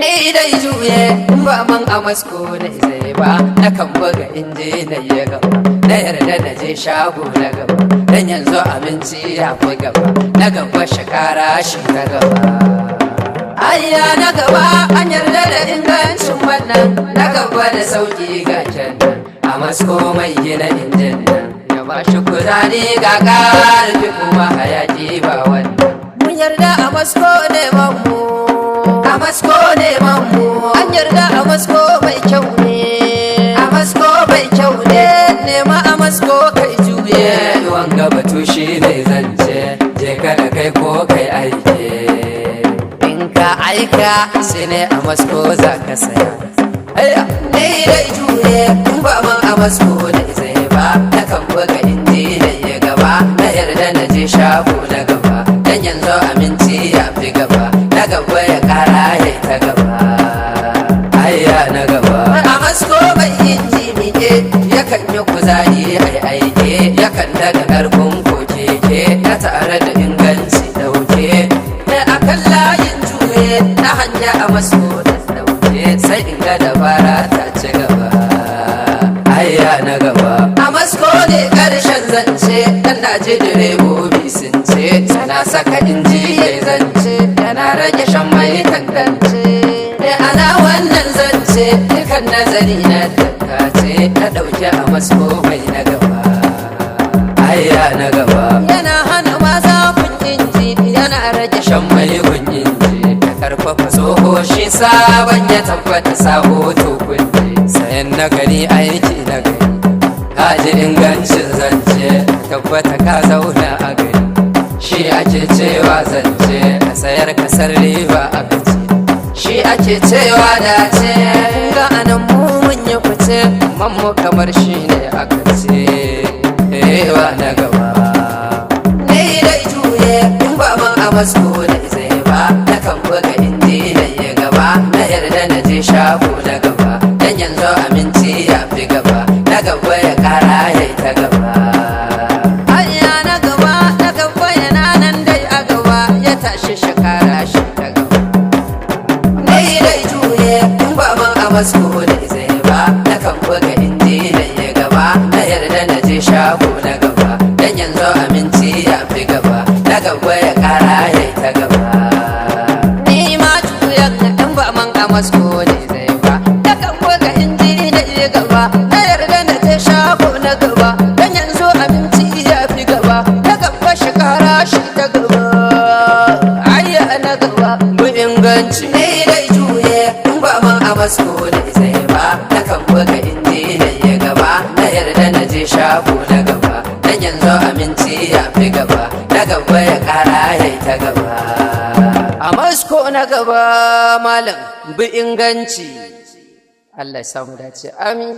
ni dai juye ba man a masko ne zai ba na kan buga inji na ya gaba na yarda na je shago na gaba dan yanzu abinci ya fi gaba na gaba shekara shi ta gaba ayya na gaba an yarda da ingancin wannan na gaba da sauki ga kenan a masko mai gina injin nan ya ba shi kuzari ga karfi kuma hayaki ba wannan mun yarda a masko ne mu a masko ne mu an yarda a masko mai kyau ne a masko mai kyau ne nema a masko kai juye wanga batu shi ne zance je kada kai ko kai aike in ka aika sai ne a masko za ka saya ni dai juye ba man a masko ne zai ba na kan buga inji da ya gaba na yarda na je shago na gaba dan yanzu aminci ya fi gaba na gaba ya kara ya ta gaba ayya na gaba a masko mai inji mike yakan yi kuzari ai aike yakan daga karfin kokeke na tare da inganci dauke a kan layin juye na hanya a masko da dauke sai in ga dabara ta ci gaba ayya na gaba a masko ne karshen zance dan na je direbobi sun ce sana saka inji ya zance yana rage shan mai tantance ana wannan zance dukan nazari na ce na dauke a masko mai na gaba ayya na gaba yana hana maza kun inji yana rage shan mai kun inji ya karfafa tsoho shi sabon ya tabbata sabo to kunje sayan nagari aiki na gari kaji ingancin zance tabbata ka zauna a gari shi ake cewa zance a sayar kasar riba a gaci shi ake cewa dace ga anan mu mun yi fice mammu kamar shi ne aka ce ewa na gaba ni dai juye in ba man a masko da zai ba na kan buga inji da ya gaba na yarda na je shago na gaba dan yanzu aminci ya fi gaba na gaba ya kara ya ta gaba ayya na gaba yana nan dai a gaba ya tashi shekara shi ta gaba ni dai juye in ba man a masko da zai ba na kan buga inji da ya gaba na yarda na je shago na gaba dan yanzu aminci ya fi gaba na gaba ya kara ya ta gaba ni ma juyan in ba man a masko da zai ba na kan buga inji da ya gaba na yarda na je shago na gaba dan yanzu aminci ya fi gaba na gaba shekara shi ta gaba ayya na gaba mu inganci ni dai juye in ba man a masko da zai ba na kan buga inji da ya gaba na yarda na je shago na gaba dan yanzu aminci ya fi gaba na gaba ya kara ya ta gaba a masko na gaba malam bi inganci Allah ya samu dace amin